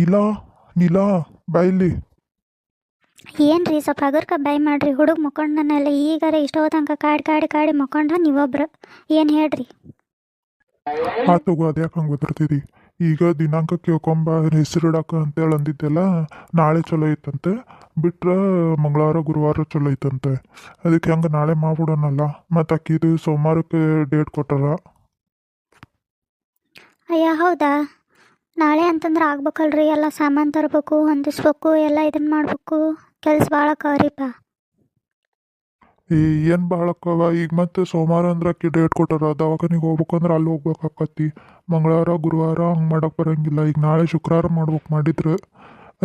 ನೀಲಾ ನೀಲಾ ಬಾಯಿಲಿ. ಏನ್ರಿ ಸ್ವಲ್ಪ ಹಗರ್ಕ ಬಾಯ್ ಮಾಡ್ರಿ. ಹುಡುಗ ಮಕ್ಕೊಂಡನೆಲ್ಲ ಈಗಾರ ಇಷ್ಟೋ ತನಕ ಕಾಡಿ ಕಾಡಿ ಕಾಡಿ ಮಕ್ಕೊಂಡ ನೀವೊಬ್ರು ಏನು ಹೇಳ್ರಿ. ಆ ತಗೋ ಅದ್ಯಾಕೆ ಹಂಗೆ ಗೊತ್ತಿರ್ತೀರಿ. ಈಗ ದಿನಾಂಕ ಕೇಳ್ಕೊಂಬ ಹೆಸರಿಡಾಕ ಅಂತೇಳಿ ಅಂದಿದ್ದೆಲ್ಲ ನಾಳೆ ಚಲೋ ಐತಂತೆ. ಬಿಟ್ರೆ ಮಂಗಳವಾರ ಗುರುವಾರ ಚಲೋ ಐತಂತೆ. ಅದಕ್ಕೆ ಹೆಂಗೆ ನಾಳೆ ಮಾಡ್ಬಿಡೋಣಲ್ಲ. ಮತ್ತು ಅಕ್ಕಿದು ಸೋಮವಾರಕ್ಕೆ ಡೇಟ್ ಕೊಟ್ಟಾರ. ಅಯ್ಯ ಹೌದಾ, ನಾಳೆ ಅಂತಂದ್ರೆ ಆಗ್ಬೇಕಲ್ರಿ. ಎಲ್ಲ ಸಾಮಾನು ತರಬೇಕು, ಹೊಂದಿಸ್ಬೇಕು, ಎಲ್ಲ ಇದನ್ನ ಮಾಡಬೇಕು. ಕೆಲ್ಸ ಭಾಳ ಕವ್ರಿಪ್ಪ. ಏನು ಭಾಳಕ್ಕವ. ಈಗ ಮತ್ತೆ ಸೋಮವಾರ ಅಂದ್ರೆ ಅಕ್ಕಿ ಡೇಟ್ ಕೊಟ್ಟಾರ. ದವಾಖಾನಿಗೆ ಹೋಗ್ಬೇಕಂದ್ರೆ ಅಲ್ಲಿ ಹೋಗ್ಬೇಕಾಕತಿ. ಮಂಗಳವಾರ ಗುರುವಾರ ಹಂಗೆ ಮಾಡಕ್ಕೆ ಬರೋಂಗಿಲ್ಲ. ಈಗ ನಾಳೆ ಶುಕ್ರವಾರ ಮಾಡ್ಬೇಕು ಮಾಡಿದ್ರೆ.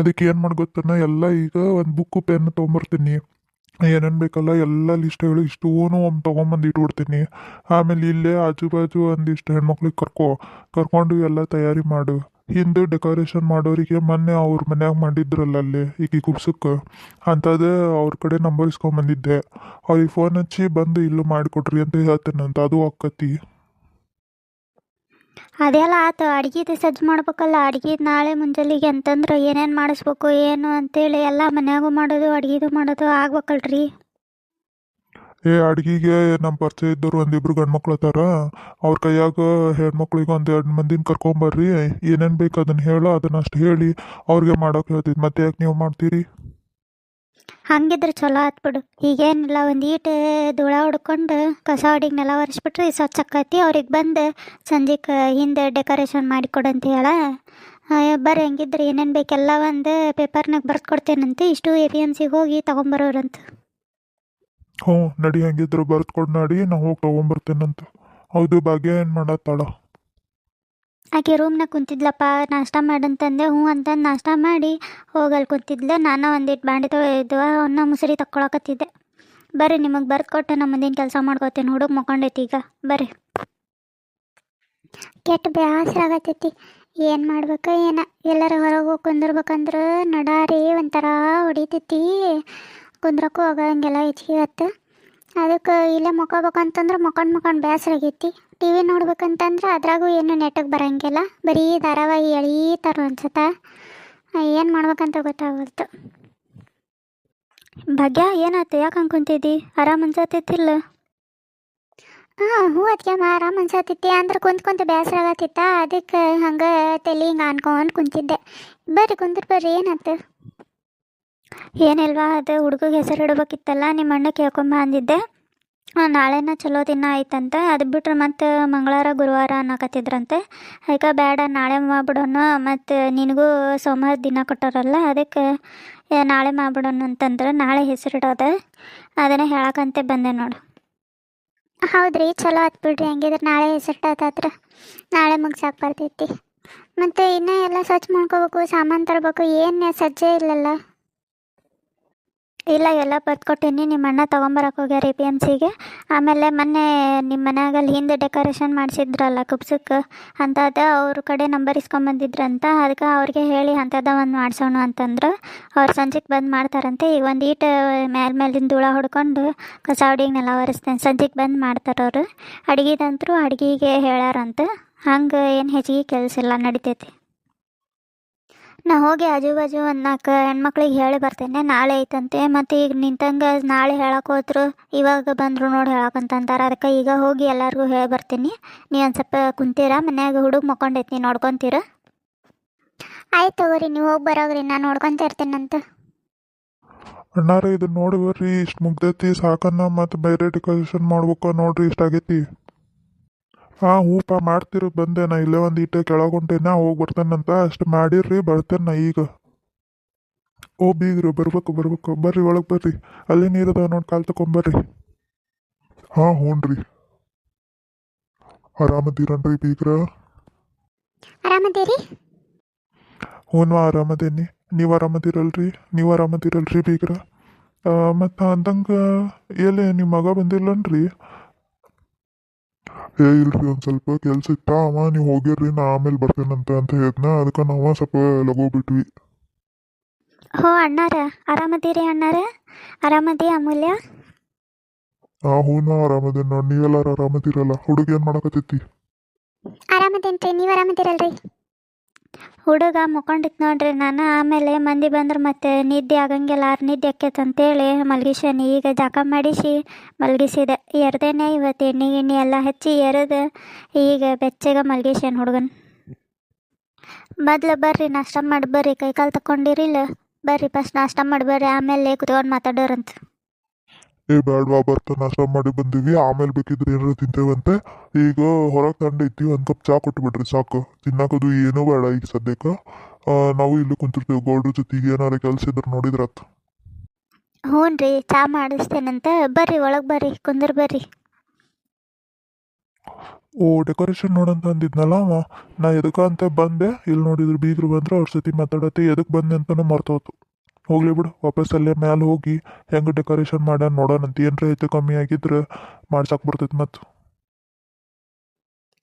ಅದಕ್ಕೆ ಏನು ಮಾಡಿ ಗೊತ್ತನ, ಎಲ್ಲ ಈಗ ಒಂದು ಬುಕ್ಕು ಪೆನ್ ತೊಗೊಂಬರ್ತೀನಿ. ಏನೇನು ಬೇಕಲ್ಲ ಎಲ್ಲ ಲಿಸ್ಟ್ಗಳು ಇಷ್ಟೂ ಒಮ್ಮೆ ತೊಗೊಂಬಂದು ಇಟ್ಬಿಡ್ತೀನಿ. ಆಮೇಲೆ ಇಲ್ಲೇ ಆಜು ಬಾಜು ಒಂದಿಷ್ಟು ಹೆಣ್ಮಕ್ಳಿಗೆ ಕರ್ಕೊಂಡು ಎಲ್ಲ ತಯಾರಿ ಮಾಡು. ಹಿಂದೆ ಡೆಕೋರೇಷನ್ ಮಾಡೋರಿಗೆ ಮೊನ್ನೆ ಅವ್ರ ಮನ್ಯಾಗ ಮಾಡಿದ್ರಲ್ಲ ಅಲ್ಲಿ ಈಗ ಕುಬ್ಸಕ್ಕೆ ಅಂಥದ್ದೇ ಅವ್ರ ಕಡೆ ನಂಬರ್ ಇಸ್ಕೊಂಬಂದಿದ್ದೆ. ಅವ್ರಿಗೆ ಫೋನ್ ಹಚ್ಚಿ ಬಂದು ಇಲ್ಲೂ ಮಾಡಿಕೊಡ್ರಿ ಅಂತ ಹೇಳ್ತೇನಂತ. ಅದು ಆಕ್ಕತಿ. ಅದೆಲ್ಲ ಆತು. ಅಡ್ಗಿದು ಸಜ್ಜು ಮಾಡ್ಬೇಕಲ್ಲ. ಅಡ್ಗಿದು ನಾಳೆ ಮುಂಜಾನೆಗೆ ಅಂತಂದ್ರೆ ಏನೇನು ಮಾಡಿಸ್ಬೇಕು ಏನು ಅಂತೇಳಿ ಎಲ್ಲ ಮನ್ಯಾಗೂ ಮಾಡೋದು ಅಡ್ಗಿದು ಮಾಡೋದು ಆಗ್ಬೇಕಲ್ರಿ. ಅಡ್ಗಿಗೆ ನಮ್ಮ ಪರಿಚಯ ಇದ್ದವ್ರು ಒಂದಿಬ್ರು ಗಂಡ್ಮಕ್ಳು ಅದಾರ. ಅವ್ರ ಕೈಯಾಗ ಹೆಣ್ಮಕ್ಳಿಗೆ ಒಂದು 2 ಮಂದಿನ ಕರ್ಕೊಂಬರ್ರಿ. ಏನೇನು ಬೇಕು ಅದನ್ನು ಹೇಳೋ, ಅದನ್ನ ಅಷ್ಟು ಹೇಳಿ ಅವ್ರಿಗೆ ಮಾಡೋಕೆ ಹೇಳ್ತಿದ್ದು. ಮತ್ತೆ ಯಾಕೆ ನೀವು ಮಾಡ್ತೀರಿ? ಹಂಗಿದ್ರೆ ಚಲೋ ಆತ್ ಬಿಡು. ಈಗೇನಿಲ್ಲ, ಒಂದು ಈಟು ಧೂಳ ಹೊಡ್ಕೊಂಡು ಕಸ ಹೊಡಿಗೆ ನೆಲ ಒರೆಸ್ಬಿಟ್ರೆ ಸ್ವಚ್ಛ ಆಕೈತಿ. ಅವ್ರಿಗೆ ಬಂದು ಸಂಜೆಗೆ ಹಿಂದೆ ಡೆಕೋರೇಷನ್ ಮಾಡಿಕೊಡಂತ ಹೇಳ. ಬರ್ರಿ, ಹೆಂಗಿದ್ರೆ ಏನೇನು ಬೇಕೆಲ್ಲ ಒಂದು ಪೇಪರ್ನಾಗ ಬರ್ದು ಕೊಡ್ತೇನಂತೆ. ಇಷ್ಟು APMCಗೆ ಹೋಗಿ ತೊಗೊಂಬರೋರಂತ. ಹ್ಞೂ ನಡಿ, ಹಂಗಿದ್ರು ಬರ್ದು ಕೊಡು ನಡಿ, ನಾ ಹೋಗಿ ತೊಗೊಂಬರ್ತೇನಂತ. ಹೌದು, ಭಾಗ್ಯ ಏನು ಮಾಡತ್ತಾಳ? ಆಕೆ ರೂಮ್ನಾಗ ಕುಂತಿದ್ಲಪ್ಪ. ನಾಷ್ಟ ಮಾಡಂತಂದೆ. ಹ್ಞೂ ಅಂತಂದು ನಾಷ್ಟ ಮಾಡಿ ಹೋಗಲ್ಲಿ ಕುಂತಿದ್ಲೆ. ನಾನು ಒಂದಿಟ್ಟು ಬಾಂಡೆ ತೊಳೆದಿದ್ವ, ಅವನ್ನ ಮುಸುರಿ ತಕ್ಕೊಳಕತ್ತಿದ್ದೆ. ಬರ್ರಿ, ನಿಮಗೆ ಬರ್ದು ಕೊಟ್ಟೆ ನಮ್ಮ ಮುಂದಿನ ಕೆಲಸ ಮಾಡ್ಕೋತೇನೆ. ಹುಡುಗ ಮಕ್ಕೊಂಡೈತಿ ಈಗ. ಬರ್ರಿ. ಕೆಟ್ಟ ಬೇಸರ ಆಗತ್ತೈತಿ. ಏನು ಮಾಡ್ಬೇಕು ಏನ. ಎಲ್ಲರ ಹೊರಗೆ ಹೋಗಿ ಕುಂದಿರ್ಬೇಕಂದ್ರೆ ನಡಾರಿ ಒಂಥರ ಹೊಡಿತೈತಿ. ಕುಂದ್ರಕ್ಕೂ ಹೋಗಂಗೆಲ್ಲ ಹೆಚ್ಚಿಗೆ. ಅದಕ್ಕೆ ಇಲ್ಲೇ ಮಕ್ಕೋಬೇಕಂತಂದ್ರೆ ಮಕ್ಕೊಂಡು ಬೇಸರ ಆಗೈತಿ. TV ನೋಡ್ಬೇಕಂತಂದ್ರೆ ಅದ್ರಾಗೂ ಏನು ನೆಟ್ಟಗೆ ಬರೋಂಗಿಲ್ಲ. ಬರೀ ಧಾರಾವಾಹಿ ಎಳೀತಾರ ಅನ್ಸತ್ತ. ಏನು ಮಾಡ್ಬೇಕಂತ ಗೊತ್ತಾಗಲ್ತು. ಭಾಗ್ಯ, ಏನಾಯ್ತು? ಯಾಕೆ ಹಂಗೆ ಕುಂತಿದ್ದಿ? ಆರಾಮ್ ಅನ್ಸತ್ತಿಲ್ಲ? ಹ್ಞೂ ಅದಕ್ಕೆ ಆರಾಮ್ ಅನ್ಸತ್ತಿತ್ತಿ. ಅಂದ್ರೆ ಕುಂತ ಬೇಸರ ಆಗತ್ತಿತ್ತ. ಅದಕ್ಕೆ ಹಂಗೆ ತಲೆ ಹಿಂಗೆ ಅನ್ಕೊಂಡು ಕುಂತಿದ್ದೆ. ಬರ್ರಿ ಕುಂದ್ರ ಏನಾಯ್ತು? ಏನಿಲ್ವಾ, ಅದು ಹುಡುಗಗೆ ಹೆಸರು ಇಡ್ಬೇಕಿತ್ತಲ್ಲ, ನಿಮ್ಮ ಅಣ್ಣ ಕೇಳ್ಕೊಂಬ ಅಂದಿದ್ದೆ. ನಾಳೆನ ಚಲೋ ದಿನ ಆಯ್ತಂತೆ. ಅದು ಬಿಟ್ರೆ ಮತ್ತು ಮಂಗಳವಾರ ಗುರುವಾರ ಅನ್ನಕತ್ತಿದ್ರಂತೆ. ಅದಕ್ಕೆ ಬೇಡ, ನಾಳೆ ಮಾಡ್ಬಿಡೋಣ. ಮತ್ತು ನಿನಗೂ ಸೋಮವಾರ ದಿನ ಕೊಟ್ಟಾರಲ್ಲ, ಅದಕ್ಕೆ ನಾಳೆ ಮಾಡ್ಬಿಡೋಣ ಅಂತಂದ್ರೆ ನಾಳೆ ಹೆಸರಿಡೋದು. ಅದನ್ನೇ ಹೇಳಕ್ಕಂತೆ ಬಂದೆ ನೋಡು. ಹೌದ್ರಿ, ಚಲೋ ಆತ್ ಬಿಡ್ರಿ. ಹಂಗಿದ್ರೆ ನಾಳೆ ಹೆಸರಿಡೋದಾದ್ರೆ ನಾಳೆ ಮುಗ್ಸಾಕ್ ಬರ್ತೈತಿ. ಮತ್ತು ಇನ್ನೂ ಎಲ್ಲ ಸ್ವಚ್ಛ ಮಾಡ್ಕೋಬೇಕು, ಸಾಮಾನು ತರಬೇಕು. ಏನು ಸಜ್ಜೆ ಇಲ್ಲಲ್ಲ? ಇಲ್ಲ, ಎಲ್ಲ ಬರ್ಕೊಟ್ಟೀನಿ. ನಿಮ್ಮ ಅಣ್ಣ ತೊಗೊಂಬರಕ್ಕೆ ಹೋಗ್ಯಾರ APMCಗೆ. ಆಮೇಲೆ ಮೊನ್ನೆ ನಿಮ್ಮ ಮನ್ಯಾಗಲ್ಲಿ ಹಿಂದೆ ಡೆಕೋರೇಷನ್ ಮಾಡಿಸಿದ್ರಲ್ಲ ಕುಬ್ಸಕ್ಕೆ, ಅಂಥದ್ದು ಅವ್ರ ಕಡೆ ನಂಬರ್ ಇಸ್ಕೊಂಬಂದಿದ್ರಂತ. ಅದಕ್ಕೆ ಅವ್ರಿಗೆ ಹೇಳಿ ಅಂಥದ್ದು ಒಂದು ಮಾಡಿಸೋಣ ಅಂತಂದ್ರೆ ಅವ್ರು ಸಂಜೆಗೆ ಬಂದು ಮಾಡ್ತಾರಂತೆ. ಈಗ ಒಂದು ಈಟು ಮೇಲಿಂದ ಧೂಳ ಹೊಡ್ಕೊಂಡು ಕಸ ಹೊಡಿಗೆನೆಲ್ಲ ಒರೆಸ್ತೇನೆ. ಸಂಜೆಗೆ ಬಂದು ಮಾಡ್ತಾರವ್ರು. ಅಡುಗೆದಂತರೂ ಅಡುಗೆಗೆ ಹೇಳ್ಯಾರಂತ. ಹಂಗೆ ಏನು ಹೆಚ್ಚಿಗೆ ಕೆಲಸ ಇಲ್ಲ, ನಡಿತೈತಿ. ನಾ ಹೋಗಿ ಆಜು ಬಾಜು ಒಂದು 4 ಹೆಣ್ಮಕ್ಳಿಗೆ ಹೇಳಿ ಬರ್ತೇನೆ. ನಾಳೆ ಐತಂತೆ. ಮತ್ತು ಈಗ ನಿಂತಂಗೆ ನಾಳೆ ಹೇಳಕ್ಕೆ ಹೋದ್ರು ಇವಾಗ ಬಂದರು ನೋಡಿ ಹೇಳಕ್ಕಂತಾರೆ. ಅದಕ್ಕೆ ಈಗ ಹೋಗಿ ಎಲ್ಲರಿಗೂ ಹೇಳಿ ಬರ್ತೀನಿ. ನೀವು ಒಂದು ಸ್ವಲ್ಪ ಕುಂತೀರಾ? ಮನ್ಯಾಗ ಹುಡುಗ ಮಕ್ಕೊಂಡೈತಿ, ನೋಡ್ಕೊತೀರ? ಆಯ್ತು ತಗೋರಿ, ನೀವು ಹೋಗಿ ಬರೋಗ್ರಿ, ನಾನು ನೋಡ್ಕೊತ ಇರ್ತೇನಂತ. ಅಣ್ಣಾರ ಇದನ್ನ ನೋಡಿ ಬರ್ರಿ, ಇಷ್ಟು ಮುಗ್ದೈತಿ ಸಾಕನ್ನ. ಮತ್ತು ಬೇರೆ ಡೆಕೋರೇಷನ್ ಮಾಡ್ಬೇಕು ನೋಡ್ರಿ, ಇಷ್ಟಾಗೈತಿ. ಹಾಂ ಹೂಪ ಮಾಡ್ತಿರು. ಬಂದೆ ನಾ ಇಲ್ಲೇ ಒಂದು ಇಟ್ಟು ಕೆಳಗೊಂಟೇನ, ಹೋಗಿ ಬರ್ತೇನಂತ. ಅಷ್ಟು ಮಾಡಿರ್ರಿ, ಬರ್ತೇನೆ ನಾ ಈಗ. ಓ ಬೀಗ್ರು, ಬರ್ಬೇಕು ಬರ್ರಿ, ಒಳಗೆ ಬರ್ರಿ. ಅಲ್ಲಿ ನೀರದ ನೋಡಿ, ಕಾಲು ತಗೊಂಬರ್ರಿ. ಹಾಂ ಹ್ಞೂ ರೀ. ಆರಾಮದಿರನ್ರಿ ಬೀಗ್ರ? ಆರಾಮದೇರಿ? ಹ್ಞೂ ಆರಾಮದೇನಿ. ನೀವು ಆರಾಮದಿರಲ್ರಿ ಬೀಗ್ರ? ಮತ್ತು ಅಂದಂಗೆ ಎಲ್ಲಿ ನಿಮ್ಮ ಮಗ ಬಂದಿಲ್ಲನ್ರಿ? ಇಲ್ರಿ, ಒಂದು ಸ್ವಲ್ಪ ಕೆಲ್ಸ ಇತ್ತ. ಅವ ನೀವು ಹೋಗಿರ್ರಿ, ನಾ ಆಮೇಲೆ ಬರ್ತೇನಂತ ಅಂತ ಹೇಳಿದ್ನ. ಅದಕ್ಕೆ ನಾವು ಸ್ವಲ್ಪ ಲಗೋ ಬಿಟ್ವಿ. ಹೋ ಅಣ್ಣಾರ, ಆರಾಮದೀರಿ ಅಣ್ಣಾರ? ಆರಾಮದಿ ಅಮೂಲ್ಯ? ಹಾಂ ಹ್ಞೂ ಆರಾಮದೇನಿ ನೋಡಿ. ನೀವೆಲ್ಲರೂ ಆರಾಮದಿರಲ್ಲ? ಹುಡುಗ ಏನು ಮಾಡಕತ್ತೈತಿ? ಆರಾಮದೇನ್ರಿ, ನೀವು ಆರಾಮದಿರಲ್ರಿ? ಹುಡುಗ ಮುಕ್ಕೊಂಡಿತ್ತು ನೋಡ್ರಿ. ನಾನು ಆಮೇಲೆ ಮಂದಿ ಬಂದ್ರೆ ಮತ್ತೆ ನಿದ್ದೆ ಆಗಂಗಿಲ್ಲ, ನಿದ್ದೆ ಆಕ್ಕೈತೆ ಅಂತೇಳಿ ಮಲ್ಗಿಸೇನಿ. ಈಗ ಜಕ ಮಾಡಿಸಿ ಮಲ್ಗಿಸಿದೆ. ಎರ್ದೇನೆ ಇವತ್ತು ಎಣ್ಣೆ ಗಿಣ್ಣೆ ಎಲ್ಲ ಹಚ್ಚಿ ಎರೆದು ಈಗ ಬೆಚ್ಚಗೆ ಮಲ್ಗಿಸೇನಿ ಹುಡುಗನ. ಮೊದ್ಲು ಬರ್ರಿ ನಾಷ್ಟ ಮಾಡಿ ಬರ್ರಿ, ಕೈಕಾಲು ತಗೊಂಡಿರಿಲ್ಲ, ಬರ್ರಿ ಫಸ್ಟ್ ನಾಷ್ಟ ಮಾಡಿ ಬರ್ರಿ, ಆಮೇಲೆ ಕುತ್ಕೊಂಡು ಮಾತಾಡೋರಂತ. ಬೇಡವಾ, ಬರ್ತಾ ನಾಷ್ಟ ಮಾಡಿ ಬಂದೀವಿ, ಆಮೇಲೆ ಬೇಕಿದ್ರೆ ಏನಾರು ತಿಂತೇವಂತೆ. ಈಗ ಹೊರಗೆ ತಂಡೈತಿ, ಒಂದು ಕಪ್ ಚಾ ಕೊಟ್ಬಿಡ್ರಿ ಸಾಕು. ತಿನ್ನಕೋದು ಏನೂ ಬೇಡ ಈಗ ಸದ್ಯಕ್ಕೆ. ನಾವು ಇಲ್ಲಿ ಕುಂತಿರ್ತೀವಿ ಗೌಡ್ರ ಜೊತೆಗೆ, ಏನಾರ ಕೆಲಸ ಇದ್ರೆ ನೋಡಿದ್ರಾತು. ಹ್ಞೂ ರೀ, ಚಾ ಮಾಡಿಸ್ತೇನಂತ. ಬರ್ರಿ ಒಳಗೆ ಬರ್ರಿ, ಕುಂದ್ರ ಬರ್ರಿ. ಓ, ಡೆಕೋರೇಷನ್ ನೋಡಂತ ಅಂದಿದ್ನಲ್ಲ ಅವ. ನಾ ಎದಕ್ಕೆ ಅಂತ ಬಂದೆ, ಇಲ್ಲಿ ನೋಡಿದ್ರು ಬೀಗರು ಬಂದ್ರೆ ಅವ್ರ ಜೊತೆ ಮಾತಾಡತ್ತೆ. ಎದಕ್ಕೆ ಬಂದೆ ಅಂತಲೂ ಮರ್ತೋತು. ಹೋಗ್ಲಿ ಬಿಡು, ವಾಪಸ್ ಅಲ್ಲೇ ಮ್ಯಾಲೆ ಹೋಗಿ ಹೆಂಗೆ ಡೆಕೋರೇಷನ್ ಮಾಡ್ಯಾನ ನೋಡೋಣಂತ. ಏನರ ಹೆಚ್ಚು ಕಮ್ಮಿ ಆಗಿದ್ರೆ ಮಾಡ್ಸಕ್ಕೆ ಬರ್ತೈತೆ ಮತ್ತು.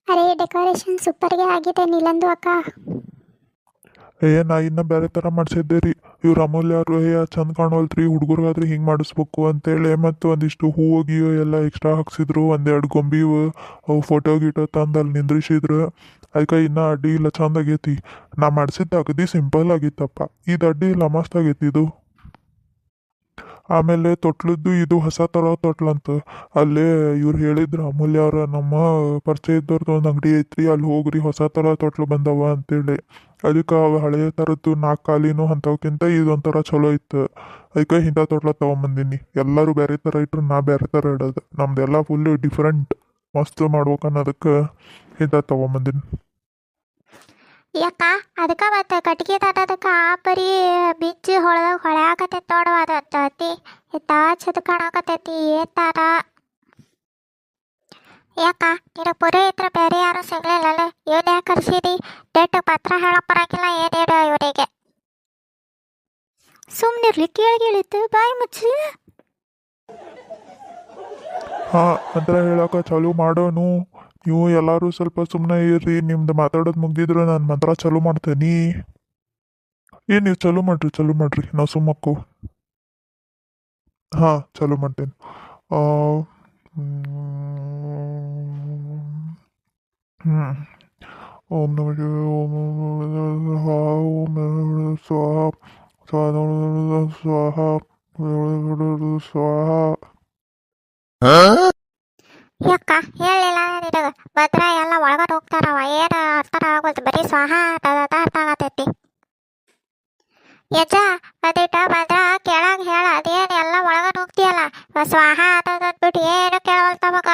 ಅರೆ ಡೆಕೋರೇಷನ್ ಸೂಪರ್ಗೆ ಆಗಿದೆ ನೀಲಂದು ಅಕ್ಕ. ನಾ ಇನ್ನೂ ಬೇರೆ ಥರ ಮಾಡಿಸಿದ್ದೆ ರೀ. ಇವ್ರು ಅಮೂಲ್ಯರು ಚಂದ ಕಾಣವಲ್ತ್ರಿ, ಹುಡುಗರಿಗಾದ್ರೆ ಹಿಂಗೆ ಮಾಡಿಸ್ಬೇಕು ಅಂತೇಳಿ ಮತ್ತು ಒಂದಿಷ್ಟು ಹೂವು ಗೀವು ಎಲ್ಲ ಎಕ್ಸ್ಟ್ರಾ ಹಾಕ್ಸಿದ್ರು. ಒಂದೆರಡು ಗೊಂಬಿವು ಅವು ಫೋಟೋ ಗೀಟೋ ತಂದು ಅಲ್ಲಿ ನಿಂದ್ರಿಸಿದ್ರು. ಅದಕ್ಕೆ ಇನ್ನೂ ಅಡ್ಡಿ ಇಲ್ಲ, ಚಂದ ಆಗೈತಿ. ನಾ ಮಾಡಿಸಿದ್ದ ಅಗದಿ ಸಿಂಪಲ್ ಆಗಿತ್ತಪ್ಪ. ಇದು ಅಡ್ಡಿ ಇಲ್ಲ, ಮಸ್ತ್ ಆಗೈತಿ ಇದು. ಆಮೇಲೆ ತೊಟ್ಲದ್ದು ಇದು ಹೊಸ ಥರ ತೊಟ್ಲಂತ. ಅಲ್ಲೇ ಇವ್ರು ಹೇಳಿದ್ರು ಅಮೂಲ್ಯ ಅವ್ರ, ನಮ್ಮ ಪರಿಚಯ ಇದ್ದವ್ರದ್ದು ಒಂದು ಅಂಗಡಿ ಐತ್ರಿ, ಅಲ್ಲಿ ಹೋಗ್ರಿ ಹೊಸ ಥರ ತೊಟ್ಲು ಬಂದವ ಅಂತೇಳಿ. ಅದಕ್ಕೆ ಅವು ಹಳೆಯ ಥರದ್ದು 4 ಕಾಲಿನೂ ಅಂಥವಕ್ಕಿಂತ ಇದೊಂಥರ ಚಲೋ ಇತ್ತು. ಅದಕ್ಕೆ ಇಂಥ ತೊಟ್ಲ ತೊಗೊಂಬಂದೀನಿ. ಎಲ್ಲರೂ ಬೇರೆ ಥರ ಇಟ್ರು, ನಾ ಬೇರೆ ಥರ ಇಡೋದು. ನಮ್ದೆಲ್ಲ ಫುಲ್ ಡಿಫ್ರೆಂಟ್ ಮಸ್ತ್ ಮಾಡ್ಬೇಕು ಅನ್ನೋದಕ್ಕೆ ಇಂಥ ತೊಗೊಂಬಂದೀನಿ. ಯಾಕ ಅದಕ್ಕೆ ಮತ್ತೆ ಕಟ್ಗೆ ತಟ್ಟದಕ್ಕೆ ಬರೀ ಬಿಚ್ಚಿ ಹೊಳದಾಗ ಹೊಳ್ಯಾಕತೈತಿ ನೋಡುವ. ಅದು ಅತಿ ಚದ ಕಾಣಕತೈತಿ ಏತಾರ. ಯಾಕ ನೀನು ಪುರೋಹಿತ್ರ ಬೇರೆ ಯಾರು ಸಿಗ್ಲಿಲ್ಲಲ್ಲ, ಇವನ್ ಯಾಕೆ ಕರ್ಸಿದಿ? ಡೇಟ್ ಪತ್ರ ಹೇಳಕ್ ಬರಂಗಿಲ್ಲ ಏನೇನು ಇವನಿಗೆ. ಸುಮ್ಮನಿರ್ಲಿ, ಕೇಳಿತ್ತು ಬಾಯಿ ಮುಚ್ಚಿ. ಹಾಂ, ನಂತರ ಹೇಳಕ್ಕೆ ಚಾಲೂ ಮಾಡೋನು. ನೀವು ಎಲ್ಲರೂ ಸ್ವಲ್ಪ ಸುಮ್ಮನೆ ಇರ್ರಿ. ನಿಮ್ದು ಮಾತಾಡೋದು ಮುಗ್ದಿದ್ರೆ ನಾನು ಮಂತ್ರ ಚಾಲೂ ಮಾಡ್ತೇನೆ. ನೀವು ಚಾಲೂ ಮಾಡ್ರಿ, ನಾವು ಸುಮ್ಮಕ್ಕು. ಹಾಂ, ಚಾಲೂ ಮಾಡ್ತೇನೆ. ಓಂ ನಮಃ ಶಿವಾಯ, ಓಂ ಸ್ವಾಹ, ಸ್ವಾಹ, ಸ್ವಾಹ. ಯಾಕ ಹೇಳಿಲ್ಲ ನಿನಗ? ಭದ್ರ ಎಲ್ಲ ಒಳಗಡೆ ಹೋಗ್ತಾರವ, ಏನು ಅರ್ಥ ಆಗೋದು, ಬರೀ ಸ್ವಾಹ ಅರ್ಥ ಆಗತೈತಿ. ಯಜ ಅದಿಟ ಭದ್ರ ಕೆಳಗೆ ಹೇಳ, ಅದೇನು ಎಲ್ಲ ಒಳಗಡೆ ಹೋಗ್ತೀಯಲ್ಲ, ಸ್ವಾಹ ಅನ್ನೋದು ಅಂದ್ಬಿಟ್ಟು ಏನು ಕೇಳವಲ್ತ ಮಗ.